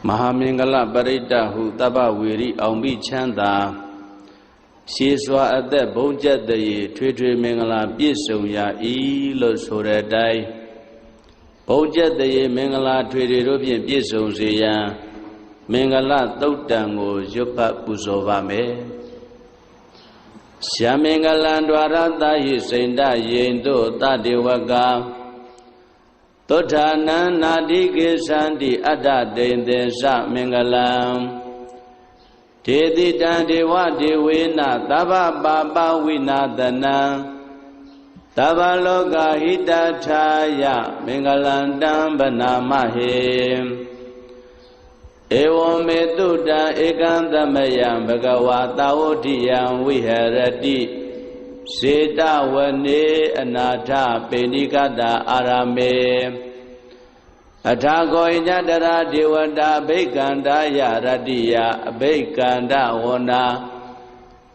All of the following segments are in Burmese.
မဟာမင်္ဂလပရိတ္တဟုတပ္ပဝေရိအောင်ပြီးချမ်းသာရှေးစွာအသက်ဘုံကျက်တည်းထွေထွေမင်္ဂလာပြည့်စုံရာဤလို့ဆိုတဲ့အတိုင်းဘုံကျက်တည်းမင်္ဂလာထွေထွေတို့ဖြင့်ပြည့်စုံစေရန်မင်္ဂလသုတ်တံကိုရွတ်ဖတ်ပူဇော်ပါမယ်ရှမင်္ဂလံ द्वार တာယိစိန္ဒယိန်တို့တတေဝကသုဋ္ဌာနံနာတိကေသန္တိအတ္တတိန်သေသမင်္ဂလံဒေတိတံဒေဝဒေဝေနသဗ္ဗပါပဝိနာသနံသဗ္ဗလောကဟိတထာယမင်္ဂလံတံဗနာမဟေဧဝံမေတုတံဧကံသမယံဘဂဝါတာဝတိယံဝိဟရတိစေတဝနေအနာထပေဏိကတအာရမေအထာဂောညတရာဒေဝတာအဘိကန္တယရတ္တိယအဘိကန္တဝနာ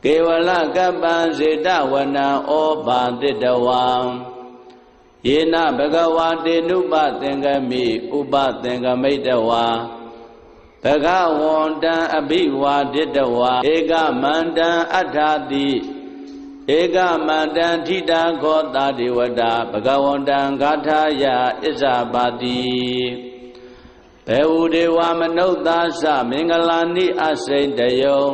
ကေဝလကပ္ပံစေတဝနံဩဘာတိတဝံယေနဘဂဝါတေနုပသင်္ကမိဥပသင်္ကမိတဝါဘဂဝန္တံအဘိဝါဒိတဝါဧကမန္တံအဋ္ဌာတိဧကမန္တံထိတာခောတာဒေဝတာဘဂဝန္တံဂါထာယဣဇာပါတိဘေဝဒေဝမနုဿာသမင်္ဂလာနိအစိန်တယုံ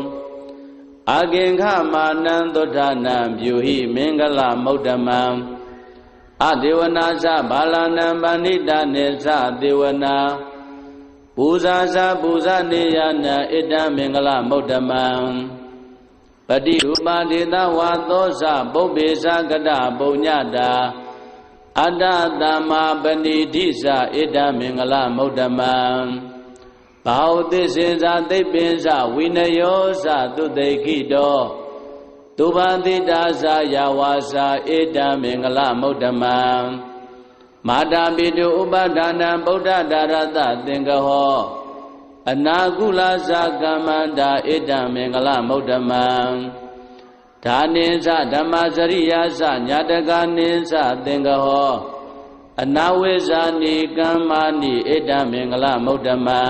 အာဂင်္ခမာနံသုဋ္ဌာနံပြုဟိမင်္ဂလမௌတမံအဒေဝနာသဘာလနံပဏိတနေသဒေဝနာပူဇာသပူဇာနေယနာဣတံမင်္ဂလမௌတမံပတိရူပဒေသဝါသောသပုပ္ပေသကတပုညတာအတ္တသမ္မာပဏိတိသဣတံမင်္ဂလမௌတမံဘာဝသစ္စေသသိပ္ပင်္စဝိနယောသသုတေခိတောသူဘာတိတာသယာဝါစာဣတံမင်္ဂလမௌတမံမာတာပိတုဥပဒါနံဗုဒ္ဓဒါရတသင်္ကဟောအနာကုလသကမ္မန္တာဣတံမင်္ဂလမௌတမံဒါနိသဓမ္မစရိယာသညာတကနိသသင်္ကဟောအနာဝိဇာနိကမ္မာနိဣတံမင်္ဂလမௌတမံ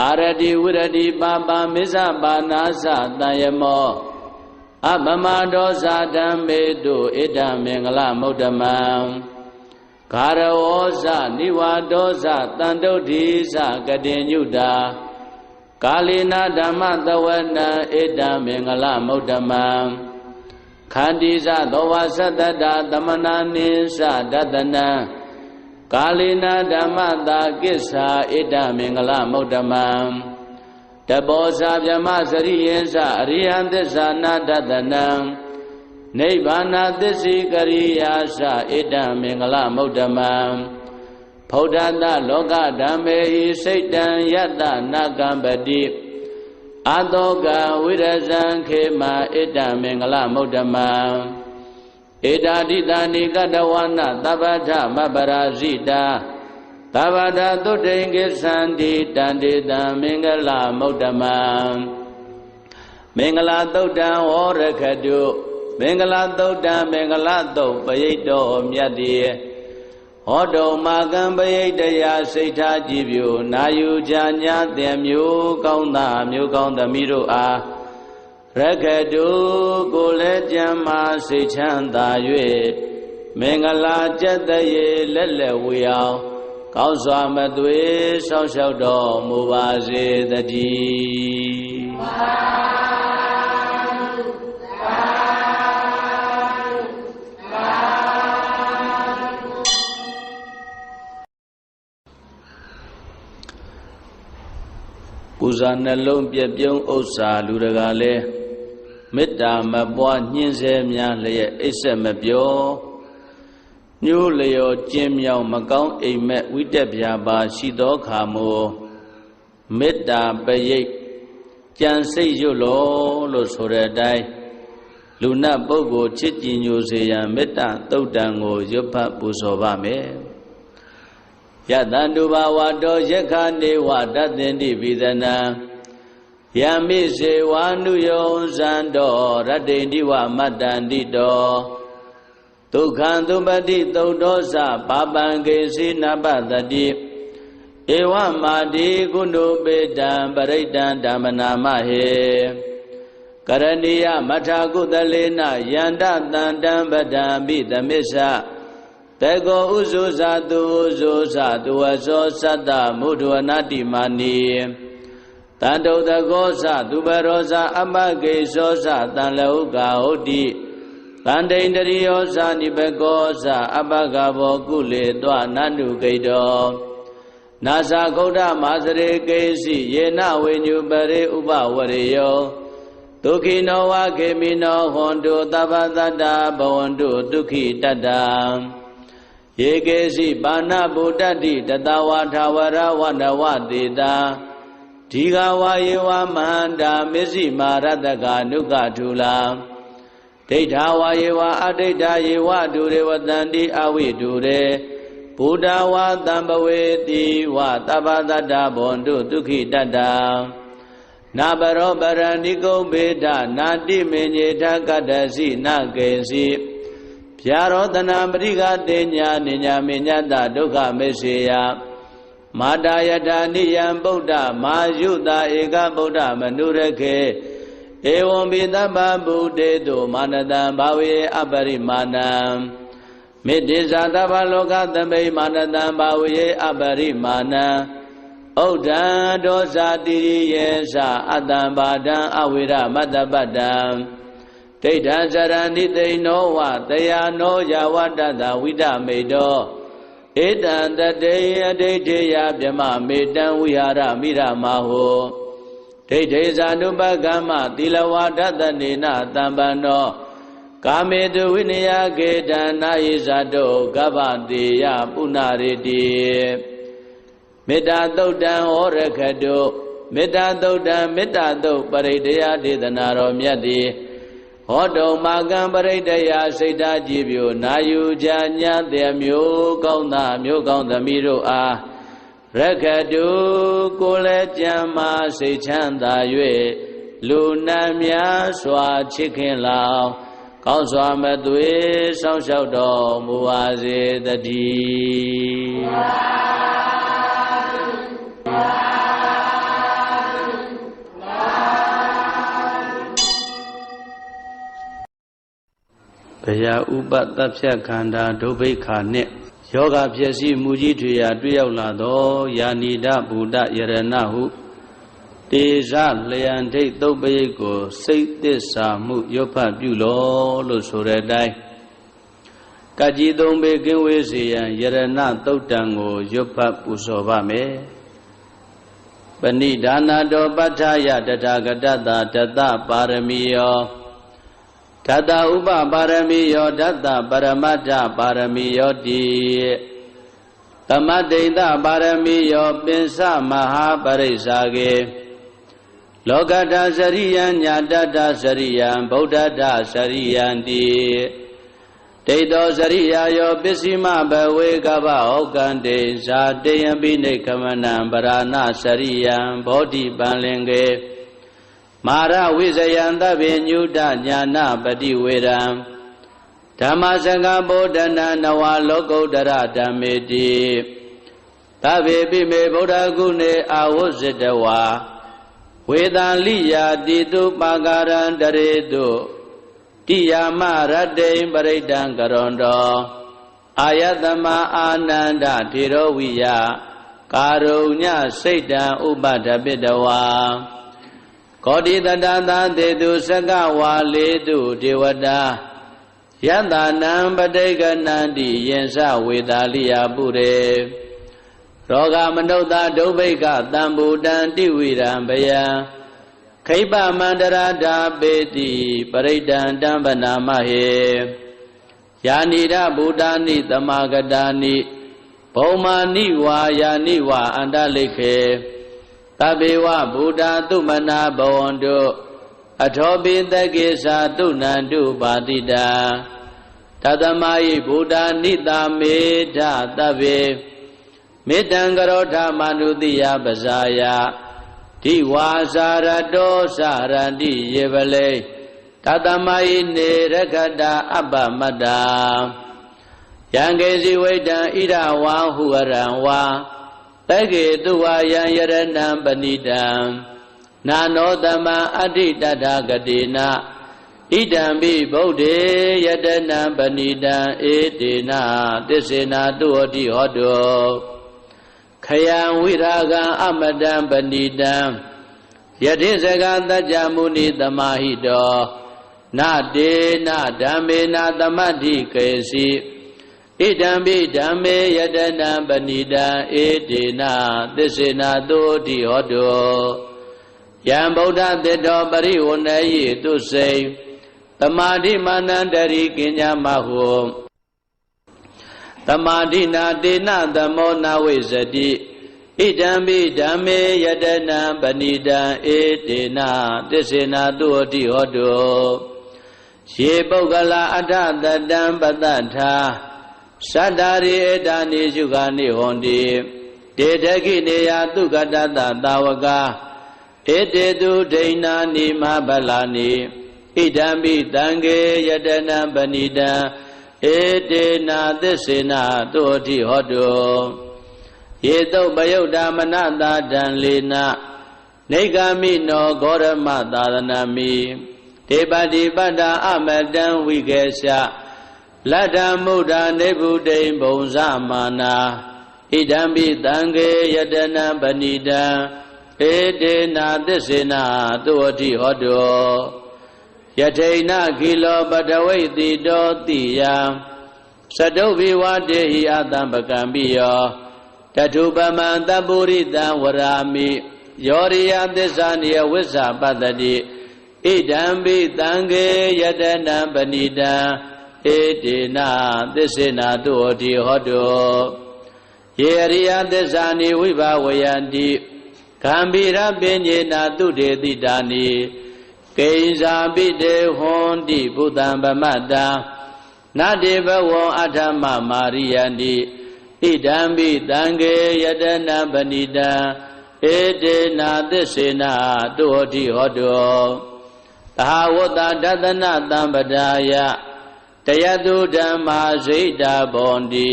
အာရတိဝိရတိပါပမစ္ဆပါနာသတံယမောအပမဒောသဓမ္မေတုဣတံမင်္ဂလမௌတမံဂါရဝောဇနိဝါဒောဇတန္တုဋ္ဌိဇကတိညုတာကာလိနာဓမ္မသဝနံဣတံမင်္ဂလမௌတမံခန္တိဇသောဝသတ္တတာသမနာနိသဒတနံကာလိနာဓမ္မတာကိစ္ဆာဣတံမင်္ဂလမௌတမံတပောဇဗြဟ္မစရိယေသအရိယသစ္စာနာဒတနံနိဗ္ဗာနသစ္စိကရိယာသဣတံမင်္ဂလမௌတမံဖௌဒ္ဓတလောကဓမ္မေဟိစိတ်တံယတ္တနာကံပတိအတောကဝိရဇံခေမဣတံမင်္ဂလမௌတမံဧတာတိတာနိကတဝနာသဗ္ဗထမပရာဇိတာသဗ္ဗထသုတ္တိင်္ဂသန္တိတန္တိတံမင်္ဂလမௌတမံမင်္ဂလသုတ်တံဝရခတုမင်္ဂလသုတ်တံမင်္ဂလသုတ်ပယိတ္တောမြတ်တိဟောတုံမာကံပယိတ္တရာစိတ်ထားကြည်ပြုနာယူကြညာသင်မျိုးကောင်းသားမျိုးကောင်းသမီးတို့အားရခတုကိုလည်းကြံမာစိတ်ချမ်းသာ၍မင်္ဂလာကျက်တရေလက်လက်ဝေအောင်ကောင်းစွာမသွေဆောက်ရှောက်တော်မူပါစေတည်းပူဇာနှလုံးပြည့်ပြုံးဥစ္စာလူတကာလဲမေတ္တာမပွားညှင်းဆဲများလျက်အိပ်ဆက်မပြောညှိုးလျော်ကျင်းမြောင်မကောင်းအိမ်မက်ဝိတက်ပြာပါရှိသောခါမို့မေတ္တာပရိတ်ကြံစိတ်ရွတ်လို့ဆိုတဲ့အတိုင်းလူနတ်ပုဂ္ဂိုလ်ချစ်ကြည်ညိုစေရန်မေတ္တာသုတ်တံကိုရွတ်ဖတ်ပူဇော်ပါမယ်ယတန္တုဘာဝတောယက္ခနေဝတတ္တင်တိပိသနံယမိစေဝါနုယောဇံတောရတ္တိန္တိဝမတ္တန္တိတောဒုက္ခံသုပတိသုတ်တောသပါပံကေစီနပတတိ ဧ ဝမာတိကုဏုပေတံပရိတံဓမ္မနာမဟေကရဏီယမထာကုသလေနယန္တတန္တံပဒံပိသမစ္ဆတေကောဥဇုဇာတုဥဇုဇာတုဝသောသတ္တမုဒ္ဒဝနာတိမာနီတန္တုတကောသသူပရောဇာအပကေသောသတံလဟုကာဟုတ်တိတန္တိန္တရိယောဇာနိဘကောသအပကဘောကုလေတောနန္တုဂိတောနာသဂௌဒမာစရေကေစီယေနဝိညုပရိဥပဝရေယောဒုက္ခိနောဝခေမိနောဟွန်တုသဗ္ဗတတ္တဘဝန္တုဒုက္ခိတတ္တယေကေစီပါဏဗုဒ္ဓတိတတဝါထာဝရဝနဝတေတာဒီဃဝါယေဝမန္တာမစ္စည်းမာရတကနုကထူလာဒိဋ္ဌာဝါယေဝအဒိဋ္ဌာယေဝဒုရေဝတန္တိအဝိဒုရေဘုဒ္ဓဝါတံပဝေတိဝသဗ္ဗတတ္တဘဝန္တုဒုက္ခိတတ္တနာဘရောပရဏိကုံဘေဒနာတိမေညေထကတ္တစီနကေစီဗျာရောတနာပရိကတေညာနိညာမေညတဒုက္ခမေစေယမာတာယထာနိယံဗုဒ္ဓမာယုတာဧကဗုဒ္ဓမနုရခေဧဝံပိသဗ္ဗဗုဒေတုမာနတံဘာဝေအပရိမာဏံမေတ္တိဇာတဗ္ဗလောကသမိမာနတံဘာဝေအပရိမာဏံဩဒံဒောဇာတိရိယေသအတ္တံဘာဒံအဝိရမတ္တပတ္တံဒိဋ္ဌံဇရဏိသိနောဝတယာနောယဝတ္တတဝိဒမေတောဧတံတတေအဒိဋ္ဌေယဗြမမေတံဝိဟာရမိရမဟောဒိဋ္ဌေဇာနုပကမ္မသီလဝါဒတနေနတံပန္နောကာမေတုဝိနယကေတံနာယိဇာတောကဗ္ဗတေယပုဏ္ဏရေတိမေတ္တာသုတ်တံဟောရခတုမေတ္တာသုတ်တံမေတ္တာသုတ်ပရိဒယဒေသနာတော်မြတ်သည်ဟောတုံမာကံပရိဒယစိတ်ဓာကြည်ပြိုနာယူကြညာတဲ့မျိုးကောင်းသားမျိုးကောင်းသမီးတို့အားရခတုကိုယ်လည်းကြံမာစိတ်ချမ်းသာ၍လူနာများစွာချစ်ခင်လောင်ကောင်းစွာမသွေစောင့်ရှောက်တော်မူပါစေတည်းဘယာဥပတ္တဖြတ်ခန္ဓာဒုဗိခာနှင့်ယောဂဖြစ်စီမူကြီးထွေရာတွေ့ရောက်လာသောယာနိဒဗုဒ္ဓယရဏဟုတေဇလျံဒိဋ္ဌုပ္ပယိတ်ကိုစိတ်သစ္စာမှုရွတ်ဖတ်ပြုလောလို့ဆိုတဲ့အတိုင်းကကြီးသုံးပေကင်းဝေးစေရန်ယရဏသုတ်တံကိုရွတ်ဖတ်ပူဇော်ပါမယ်ပဏိဒါနာတောပဋ္ဌာယတထာဂတတတတပါရမီယောဓတ္တဥပပါရမီယောဓတ္တပရမတ္ထပါရမီယောတိသမတ္တိတပါရမီယောပင်စမဟာပရိစ္ဆာကေလောကတ္တစရိယံညာတတ္တစရိယံဗုဒ္ဓတ္တစရိယံတိဒိဋ္ဌောစရိယာယောပစ္စည်းမဘဝေကဗ္ဗဩကံတေဇာတေယံပိနိခမနံပရဏစရိယံဘောဓိပံလင်ကေမာရဝိဇယံသဗ္ဗညုတညာနာပတိဝေရံဓမ္မစကဗောဓနာနဝလောကုတ္တရဓမ္မေတိသဗ္ဗေပိမေဗုဒ္ဓဂုဏေအာဝုဇ္ဇတဝါဝေတံလိယာတိတုပါကာရံတရေတုတိယာမရတ္တိပရိဒံကရွန်တောအာယတမအာနန္ဒထေရဝိယကာရုညစိတ်တံဥပဒပိတဝါကောတိတတသာတေတုစကဝါလေတုဒေဝတာယတနံပဋိကနန္တိယင်္စဝေတာလိယပုရေရောဂမနုဿဒုဗိကတံဘူတံတိဝိရံဘယံခိပမန္တရာဓာပေတိပရိဒံတံပနာမဟေယာနိဒဗုဒ္ဓာနိသမာဂတာနိဘုံမာနိဝါယာနိဝါအန္တလိခေသဗ္ဗေဝဗုဒ္ဓသုမနာဘဝန္တုအထောပိတကေသာတုဏန္တုပါတိတာတသမယိဗုဒ္ဓနိတာမေဓသဗ္ဗေမေတံကရောဓမနုတိယပဇာယတိဝါစာရတောစာရတိယေပလေတသမယိနေရခတာအပ္ပမတ္တာယံကေစီဝိတံဣရဝါဟုရံဝါ ကေတုဝါယံယရဏံပဏိတံနာနောတမံအဋ္ဌိတတဂတိနာဣဒံပိဗုဒ္ဓေယတနံပဏိတံဧတေနသစ္စေနာတုဟောတိဟောတောခယံဝိရာဂံအမတံပဏိတံယတိစကသัจ jা မုနိသမာဟိတောနတေနဓမ္မေနသမတ္ထိကေစီဣဒံပိဓမ္မေယတနံပဏိတံဧတေနသစ္စေနာတုဟောတိဟောတောယံဗုဒ္ဓတေတောပရိဝဏယိတုစိံသမာဓိမာနန္တရိကိညာမဟုသမာဓိနာတေနသမောနဝိဇတိဣဒံပိဓမ္မေယတနံပဏိတံဧတေနသစ္စေနာတုဟောတိဟောတောယေပုဂ္ဂလာအထတတံပတ္တထာသတ္တရိဧတာနိရှုခာနိဟောတိတေတခိနေယသုကတတသာဝကာဧတေတုဒိဏာနိမဗလာနိဣဒံပိတံကေယတနံပဏိတံဧတေနသစ္စေနာတုဟောတိဟောတောယေတုပယုတ်တာမနတာတံလေနနေဂာမိနောဂောရမသာသနာမိဒေပတိပတ္တာအမတံဝိကေရှလတ္တမုဒ္ဒနေဗုဒိံဘုံဇမာနာဣဒံပိတံကေယတနံပဏိတံဧတေနသစ္စေနာတုဟောတိဟောတောယထိဏခိလောပတဝိတိတောတိယံသတုဘိဝတေဟိအတံပကံပိယောတထုပမံတပုရိတံဝရာမိယောရိယသစ္စာနိယဝိဇ္ဇာပတ္တိဣဒံပိတံကေယတနံပဏိတံဧတေနသစ္စေနာတုဟောတိဟောတောယေရိယသစ္စာနိဝိဘဝယန္တိဂံဗိရပညေနာတုတေတိတာနိကိဉ္စာပိတေဟွန်တိဘုဒ္ဓံဗမတ္တနတေဘဝံအထမမာရိယန္တိဣဒံပိတံကေယတနံပဏိတံဧတေနသစ္စေနာတုဟောတိဟောတောသဟာဝတ္တဒသနသံပဒါယတယတုဓမ္မာဇိတာဘောန္တိ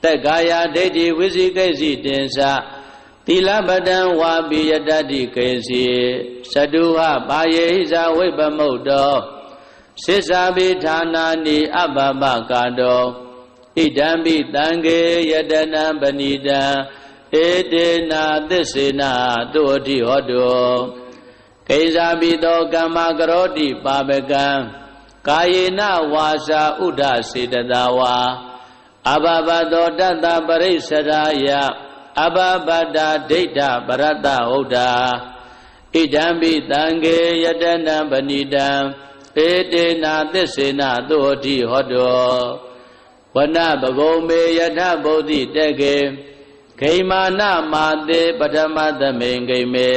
တက္ကာယဒိဋ္ဌိဝိသိကိစီတင်္စသီလပတံဝါပိယတတိကေစီသတုဟပါယေဟိဇာဝိပမုတ်တောစိစ္ဆာပိဌာနာနိအပပကာတောဣဒံပိတံကေယတနံပဏိတံဧတေနသစ္စေနာတုဟောတိဟောတောကိဉ္စာပိတောကမ္မကရောတိပါပကံကာယေနဝါစာဥဒ္ဒစေတသာဝါအဘဘတောတတ္တပရိစ္ဆရာယအဘဘဒာဒိဋ္ဌပရတ္တဟုတ်တာဣဒံပိတံကေယတနံပဏိတံဧတေနသစ္စေနာတုဟောတိဟောတောဝနပဂုံမေယထဗုဒ္ဓိတကေဂိမာနမာတေပထမသမိန်ဂိမေ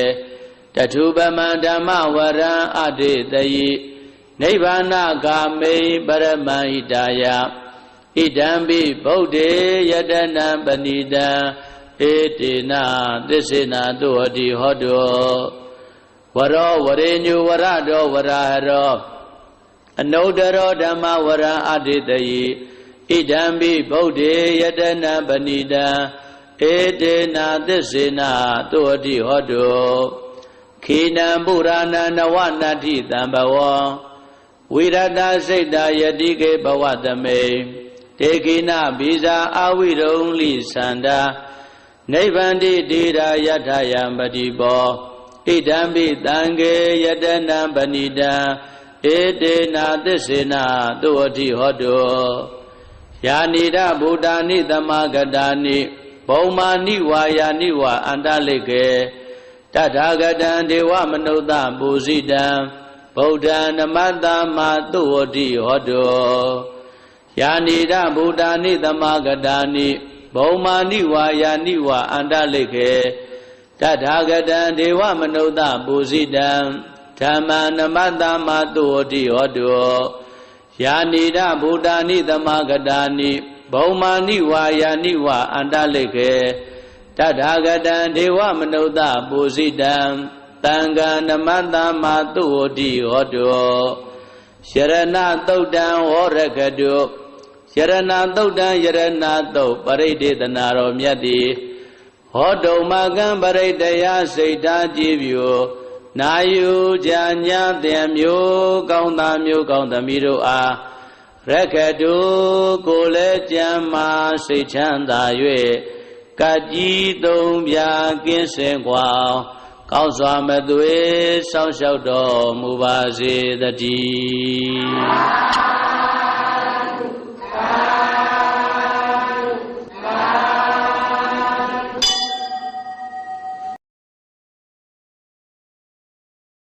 တထုပမံဓမ္မဝရံအတေတယိနိဗ္ဗာနဂာမိပရမဟိတာယဣဒံပိဗုဒ္ဓေယတနံပဏိတံဧတေနသစ္စေနာတုဟောတိဟောတောဝရောဝရေညုဝရတောဝရဟရောအနုတ္တရောဓမ္မဝရံအတေတယိဣဒံပိဗုဒ္ဓေယတနံပဏိတံဧတေနသစ္စေနာတုဟောတိဟောတောခိနံပုရာဏနဝနတ္ထိတံဘဝံဝိရတစိတ်တာယတိကေဘဝသမေတေခိနဘိဇာအဝိရုံလိသန္တာနိဗ္ဗန္တိတိရာယထယံပတိဘောဣဒံပိတံကေယတနံပဏိတံဧတေနသစ္စေနာတုဟောတိဟောတောယာနိဒဗုဒ္ဓာနိသမဂတာနိဘုံမာနိဝါယာနိဝအန္တလိကေတထာဂတံဒေဝမနုဿပူဇိတံဗုဒ္ဓံနမတ္တမတုဟောတိဟောတောယာနိဒဗုဒ္ဓာနိသမဂတာနိဘုံမာနိဝါယာနိဝအန္တလိကေတထာဂတံဒေဝမနုဿပူဇိတံဓမ္မံနမတ္တမတုဟောတိဟောတောယာနိဒဗုဒ္ဓာနိသမဂတာနိဘုံမာနိဝါယာနိဝအန္တလိကေတထာဂတံဒေဝမနုဿပူဇိတံတံဃာနမတ္တမတုဟောတိဟောတောယရဏသုတ်တံဝရကတုယရဏသုတ်တံယရဏသုတ်ပရိဒေသနာတော်မြတ်တိဝ ဟောတုံမကံပရိတ္တယစိတ်ဓာကြည်ပြူနာယူကြညာတဲ့မျိုးကောင်းသားမျိုးကောင်းသမီးတို့အားရက္ခတုကိုလည်းကြံမာစိတ်ချမ်းသာ၍ကကြီးသုံးပြကင်းစင်กว่าကောင်းစွာမသွေစောင့်ရှောက်တော်မူပါစေတည်း